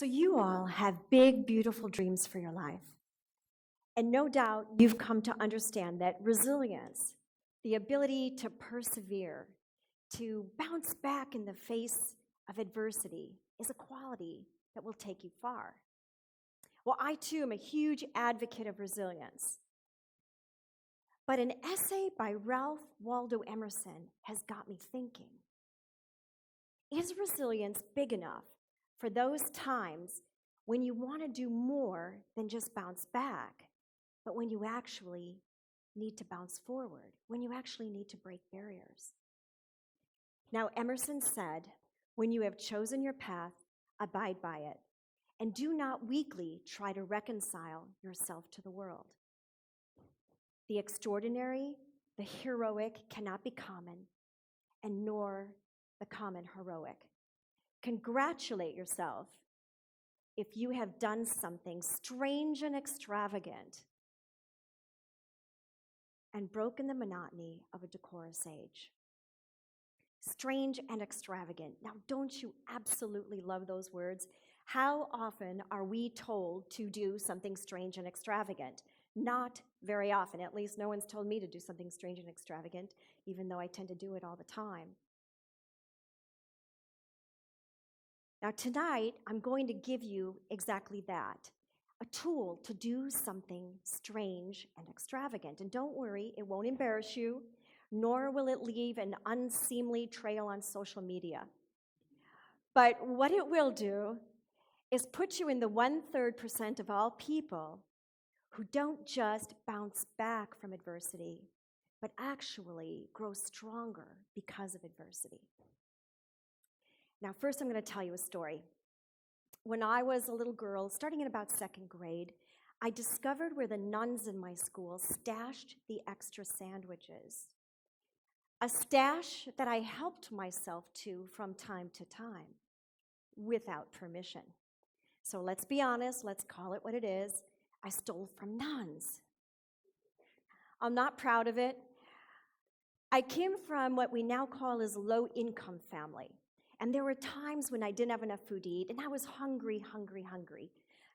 So you all have big, beautiful dreams for your life. And no doubt you've come to understand that resilience, the ability to persevere, to bounce back in the face of adversity, is a quality that will take you far. Well, I too am a huge advocate of resilience. But an essay by Ralph Waldo Emerson has got me thinking. Is resilience big enough for those times when you want to do more than just bounce back, but when you actually need to bounce forward, when you actually need to break barriers? Now, Emerson said, when you have chosen your path, abide by it, and do not weakly try to reconcile yourself to the world. The extraordinary, the heroic cannot be common, and nor the common heroic. Congratulate yourself if you have done something strange and extravagant and broken the monotony of a decorous age. Strange and extravagant. Now, don't you absolutely love those words? How often are we told to do something strange and extravagant? Not very often. At least no one's told me to do something strange and extravagant, even though I tend to do it all the time. Now, tonight, I'm going to give you exactly that, a tool to do something strange and extravagant. And don't worry, it won't embarrass you, nor will it leave an unseemly trail on social media. But what it will do is put you in the 1/3% of all people who don't just bounce back from adversity, but actually grow stronger because of adversity. Now, first I'm going to tell you a story. When I was a little girl, starting in about second grade, I discovered where the nuns in my school stashed the extra sandwiches. A stash that I helped myself to from time to time, without permission. So let's be honest, let's call it what it is. I stole from nuns. I'm not proud of it. I came from what we now call as low-income family. And there were times when I didn't have enough food to eat, and I was hungry.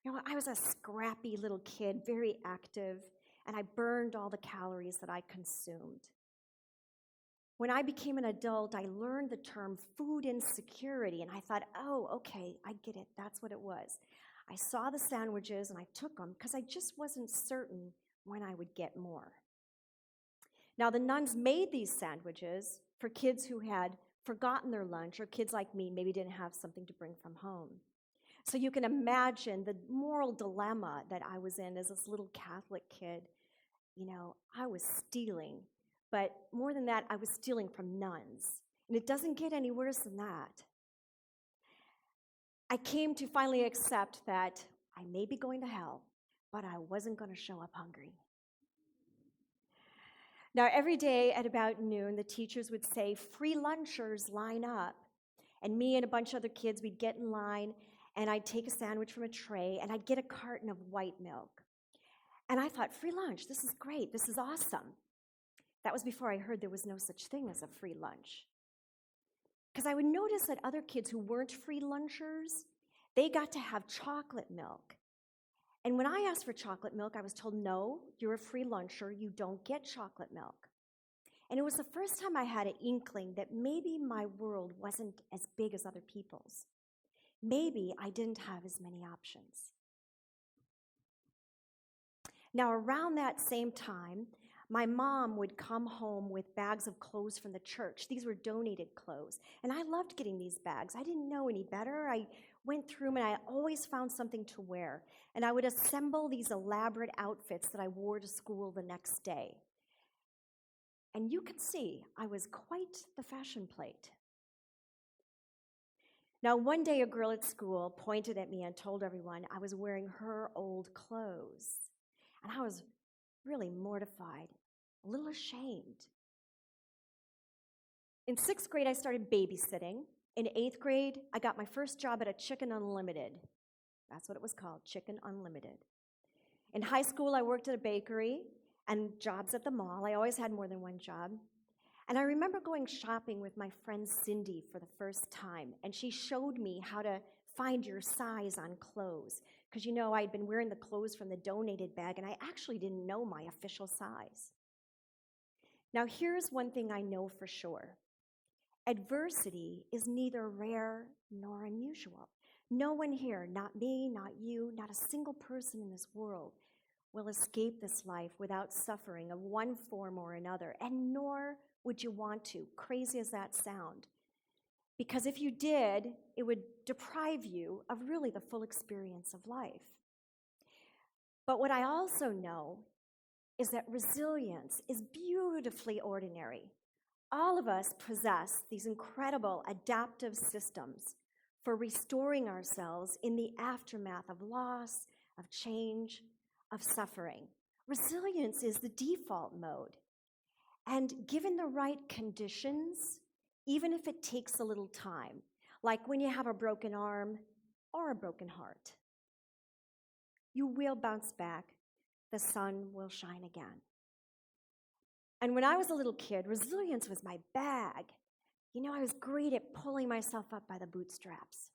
You know, I was a scrappy little kid, very active, and I burned all the calories that I consumed. When I became an adult, I learned the term food insecurity, and I thought, oh, okay, I get it, that's what it was. I saw the sandwiches, and I took them because I just wasn't certain when I would get more. Now, the nuns made these sandwiches for kids who had forgotten their lunch, or kids like me maybe didn't have something to bring from home. So you can imagine the moral dilemma that I was in as this little Catholic kid. You know, I was stealing, but more than that, I was stealing from nuns. And it doesn't get any worse than that. I came to finally accept that I may be going to hell, but I wasn't going to show up hungry. Now, every day at about noon, the teachers would say, free lunchers, line up. And me and a bunch of other kids, we'd get in line, and I'd take a sandwich from a tray, and I'd get a carton of white milk. And I thought, free lunch, this is great, this is awesome. That was before I heard there was no such thing as a free lunch. Because I would notice that other kids who weren't free lunchers, they got to have chocolate milk. And when I asked for chocolate milk, I was told, no, you're a free luncher, you don't get chocolate milk. And it was the first time I had an inkling that maybe my world wasn't as big as other people's. Maybe I didn't have as many options. Now, around that same time, my mom would come home with bags of clothes from the church. These were donated clothes. And I loved getting these bags. I didn't know any better. I went through them, and I always found something to wear. And I would assemble these elaborate outfits that I wore to school the next day. And you can see I was quite the fashion plate. Now, one day a girl at school pointed at me and told everyone I was wearing her old clothes. And I was really mortified, a little ashamed. In 6th grade, I started babysitting. In 8th grade, I got my first job at a Chicken Unlimited. That's what it was called, Chicken Unlimited. In high school, I worked at a bakery and jobs at the mall. I always had more than one job. And I remember going shopping with my friend Cindy for the first time, and she showed me how to find your size on clothes. Because you know, I'd been wearing the clothes from the donated bag, and I actually didn't know my official size. Now, here's one thing I know for sure. Adversity is neither rare nor unusual. No one here, not me, not you, not a single person in this world, will escape this life without suffering of one form or another, and nor would you want to, crazy as that sound. Because if you did, it would deprive you of really the full experience of life. But what I also know is that resilience is beautifully ordinary. All of us possess these incredible adaptive systems for restoring ourselves in the aftermath of loss, of change, of suffering. Resilience is the default mode. And given the right conditions, even if it takes a little time, like when you have a broken arm or a broken heart, you will bounce back. The sun will shine again. And when I was a little kid, resilience was my bag. You know, I was great at pulling myself up by the bootstraps.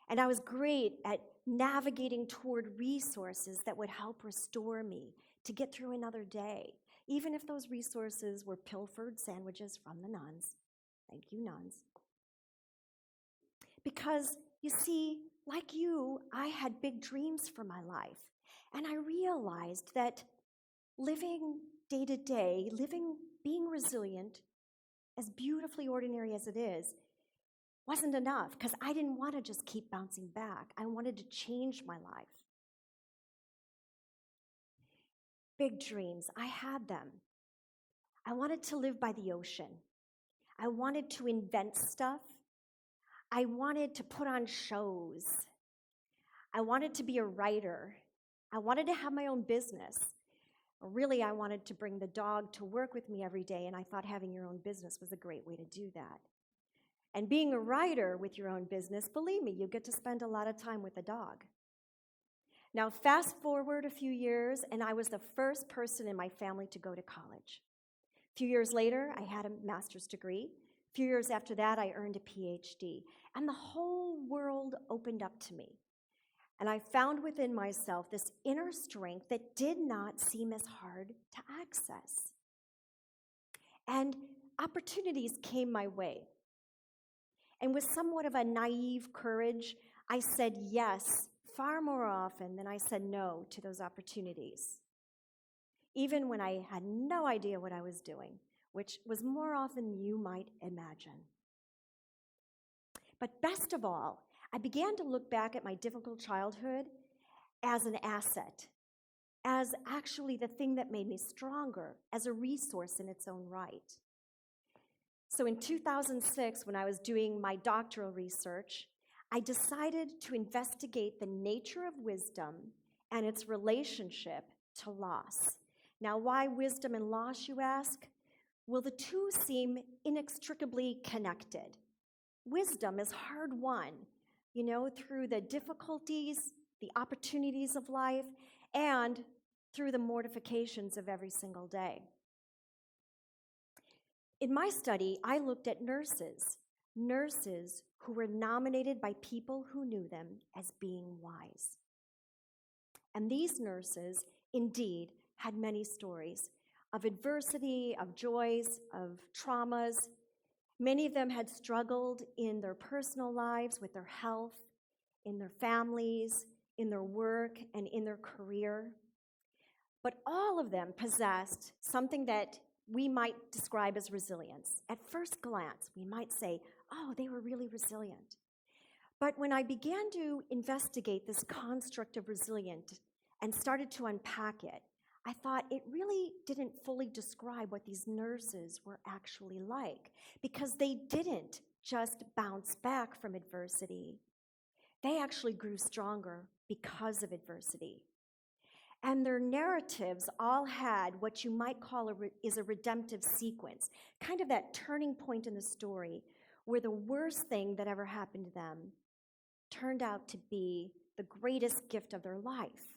And I was great at navigating toward resources that would help restore me to get through another day, even if those resources were pilfered sandwiches from the nuns. Thank you, nuns. Because, you see, like you, I had big dreams for my life. And I realized that living day to day, being resilient, as beautifully ordinary as it is, wasn't enough, because I didn't want to just keep bouncing back. I wanted to change my life. Big dreams, I had them. I wanted to live by the ocean. I wanted to invent stuff. I wanted to put on shows. I wanted to be a writer. I wanted to have my own business. Really, I wanted to bring the dog to work with me every day, and I thought having your own business was a great way to do that. And being a writer with your own business, believe me, you get to spend a lot of time with the dog. Now, fast forward a few years, and I was the first person in my family to go to college. A few years later, I had a master's degree. A few years after that, I earned a PhD. And the whole world opened up to me. And I found within myself this inner strength that did not seem as hard to access. And opportunities came my way. And with somewhat of a naive courage, I said yes far more often than I said no to those opportunities, even when I had no idea what I was doing, which was more often than you might imagine. But best of all, I began to look back at my difficult childhood as an asset, as actually the thing that made me stronger, as a resource in its own right. So in 2006, when I was doing my doctoral research, I decided to investigate the nature of wisdom and its relationship to loss. Now, why wisdom and loss, you ask? Well, the two seem inextricably connected. Wisdom is hard-won, through the difficulties, the opportunities of life, and through the mortifications of every single day. In my study, I looked at nurses who were nominated by people who knew them as being wise. And these nurses, indeed, had many stories of adversity, of joys, of traumas. Many of them had struggled in their personal lives with their health, in their families, in their work, and in their career. But all of them possessed something that we might describe as resilience. At first glance, we might say, oh, they were really resilient. But when I began to investigate this construct of resilience and started to unpack it, I thought it really didn't fully describe what these nurses were actually like, because they didn't just bounce back from adversity. They actually grew stronger because of adversity. And their narratives all had what you might call a redemptive sequence, kind of that turning point in the story where the worst thing that ever happened to them turned out to be the greatest gift of their life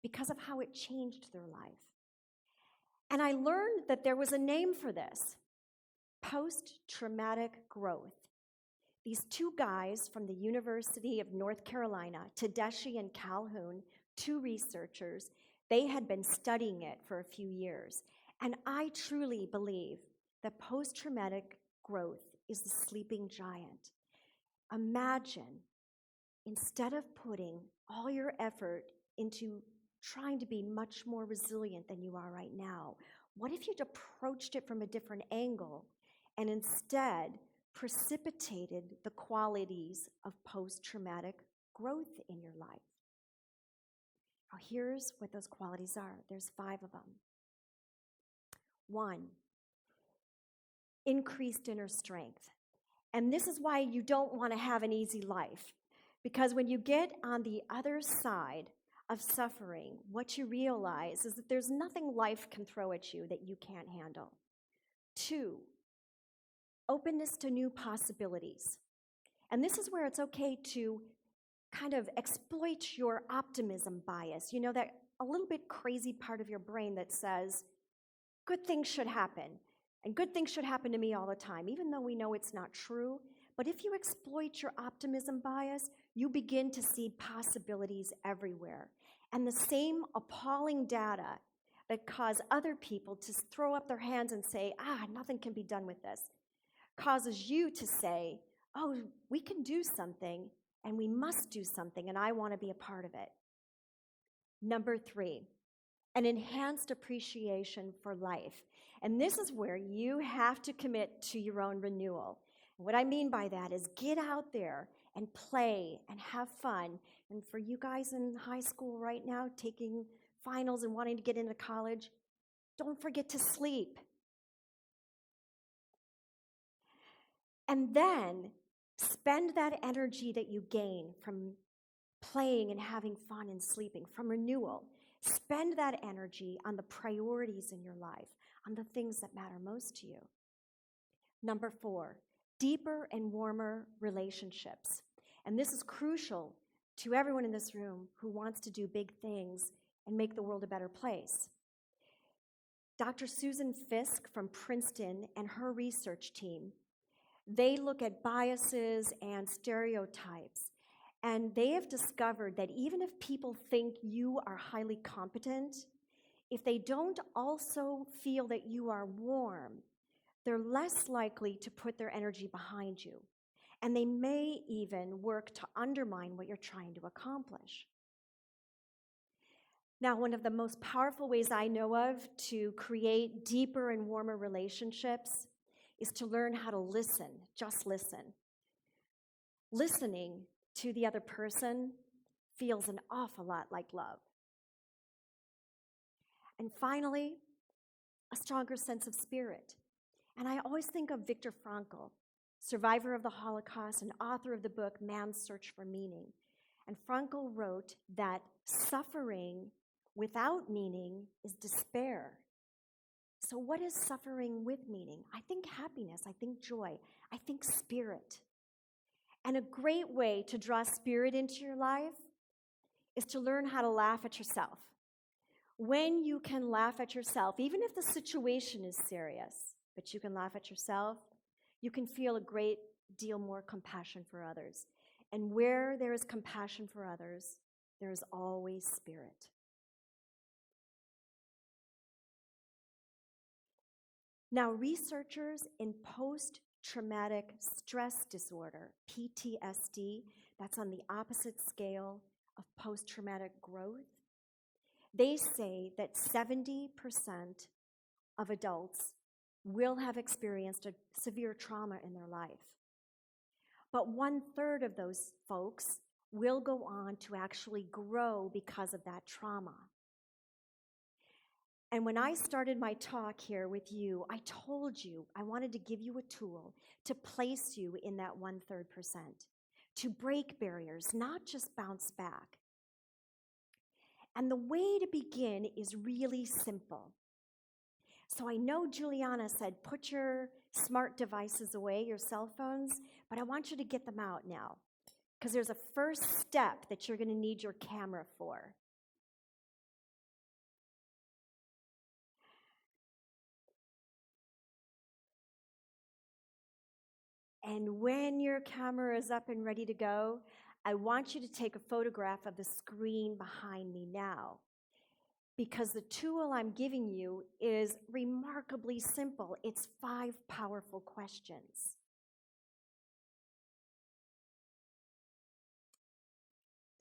because of how it changed their life. And I learned that there was a name for this: post-traumatic growth. These two guys from the University of North Carolina, Tedeschi and Calhoun, two researchers, they had been studying it for a few years. And I truly believe that post-traumatic growth is the sleeping giant. Imagine, instead of putting all your effort into trying to be much more resilient than you are right now, what if you'd approached it from a different angle and instead precipitated the qualities of post-traumatic growth in your life? Now, here's what those qualities are. There's 5 of them. 1, increased inner strength. And this is why you don't want to have an easy life. Because when you get on the other side of suffering, what you realize is that there's nothing life can throw at you that you can't handle. 2, openness to new possibilities. And this is where it's okay to kind of exploit your optimism bias. You know, that a little bit crazy part of your brain that says, good things should happen, and good things should happen to me all the time, even though we know it's not true. But if you exploit your optimism bias, you begin to see possibilities everywhere. And the same appalling data that cause other people to throw up their hands and say, nothing can be done with this, causes you to say, oh, we can do something, and we must do something, and I want to be a part of it. Number 3, an enhanced appreciation for life. And this is where you have to commit to your own renewal. What I mean by that is get out there and play and have fun. And for you guys in high school right now, taking finals and wanting to get into college, don't forget to sleep. And then spend that energy that you gain from playing and having fun and sleeping, from renewal. Spend that energy on the priorities in your life, on the things that matter most to you. Number 4, deeper and warmer relationships. And this is crucial to everyone in this room who wants to do big things and make the world a better place. Dr. Susan Fisk from Princeton and her research team, they look at biases and stereotypes, and they have discovered that even if people think you are highly competent, if they don't also feel that you are warm, they're less likely to put their energy behind you. And they may even work to undermine what you're trying to accomplish. Now, one of the most powerful ways I know of to create deeper and warmer relationships is to learn how to listen, just listen. Listening to the other person feels an awful lot like love. And finally, a stronger sense of spirit. And I always think of Viktor Frankl, survivor of the Holocaust and author of the book Man's Search for Meaning. And Frankl wrote that suffering without meaning is despair. So what is suffering with meaning? I think happiness, I think joy, I think spirit. And a great way to draw spirit into your life is to learn how to laugh at yourself. When you can laugh at yourself, even if the situation is serious, but you can laugh at yourself, you can feel a great deal more compassion for others. And where there is compassion for others, there is always spirit. Now, researchers in post-traumatic stress disorder, PTSD, that's on the opposite scale of post-traumatic growth, they say that 70% of adults will have experienced a severe trauma in their life. But 1/3 of those folks will go on to actually grow because of that trauma. And when I started my talk here with you, I told you I wanted to give you a tool to place you in that 1/3%, to break barriers, not just bounce back. And the way to begin is really simple. So I know Juliana said, put your smart devices away, your cell phones, but I want you to get them out now, because there's a first step that you're going to need your camera for. And when your camera is up and ready to go, I want you to take a photograph of the screen behind me now, because the tool I'm giving you is remarkably simple. It's 5 powerful questions.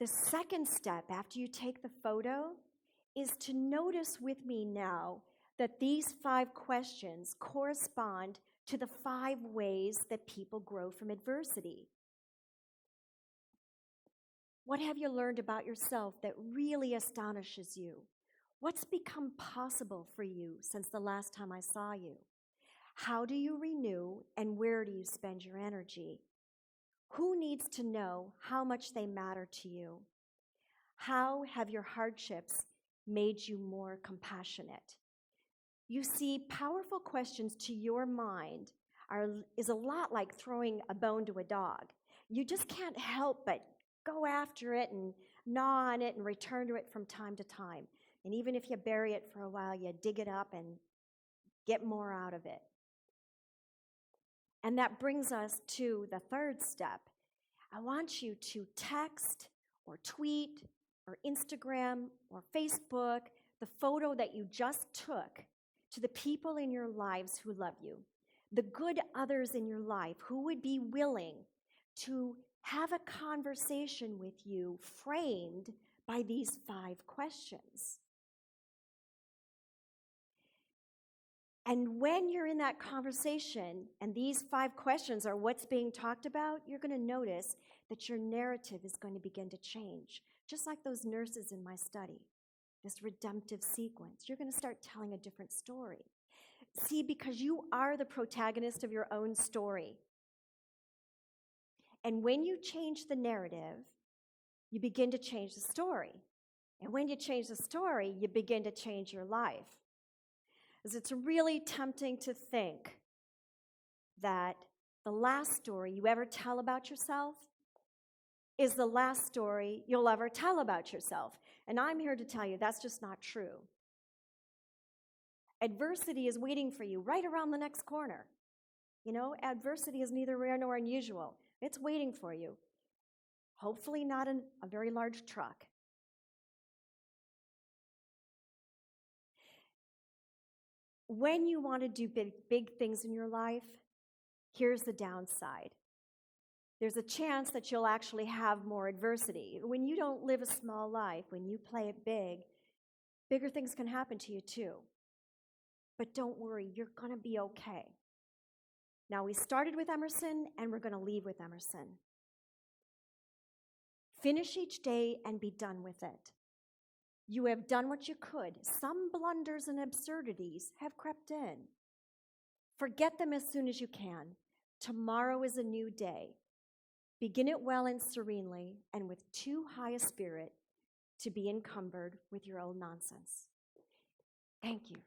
The second step after you take the photo is to notice with me now that these 5 questions correspond to the 5 ways that people grow from adversity. What have you learned about yourself that really astonishes you? What's become possible for you since the last time I saw you? How do you renew, and where do you spend your energy? Who needs to know how much they matter to you? How have your hardships made you more compassionate? You see, powerful questions to your mind is a lot like throwing a bone to a dog. You just can't help but go after it and gnaw on it and return to it from time to time. And even if you bury it for a while, you dig it up and get more out of it. And that brings us to the third step. I want you to text or tweet or Instagram or Facebook the photo that you just took to the people in your lives who love you, the good others in your life who would be willing to have a conversation with you framed by these 5 questions. And when you're in that conversation and these 5 questions are what's being talked about, you're going to notice that your narrative is going to begin to change. Just like those nurses in my study, this redemptive sequence. You're going to start telling a different story. See, because you are the protagonist of your own story. And when you change the narrative, you begin to change the story. And when you change the story, you begin to change your life. Because it's really tempting to think that the last story you ever tell about yourself is the last story you'll ever tell about yourself. And I'm here to tell you that's just not true. Adversity is waiting for you right around the next corner. You know, adversity is neither rare nor unusual. It's waiting for you. Hopefully not in a very large truck. When you want to do big things in your life, here's the downside. There's a chance that you'll actually have more adversity. When you don't live a small life, when you play it big, bigger things can happen to you too. But don't worry, you're going to be okay. Now, we started with Emerson, and we're going to leave with Emerson. Finish each day and be done with it. You have done what you could. Some blunders and absurdities have crept in. Forget them as soon as you can. Tomorrow is a new day. Begin it well and serenely, and with too high a spirit to be encumbered with your own nonsense. Thank you.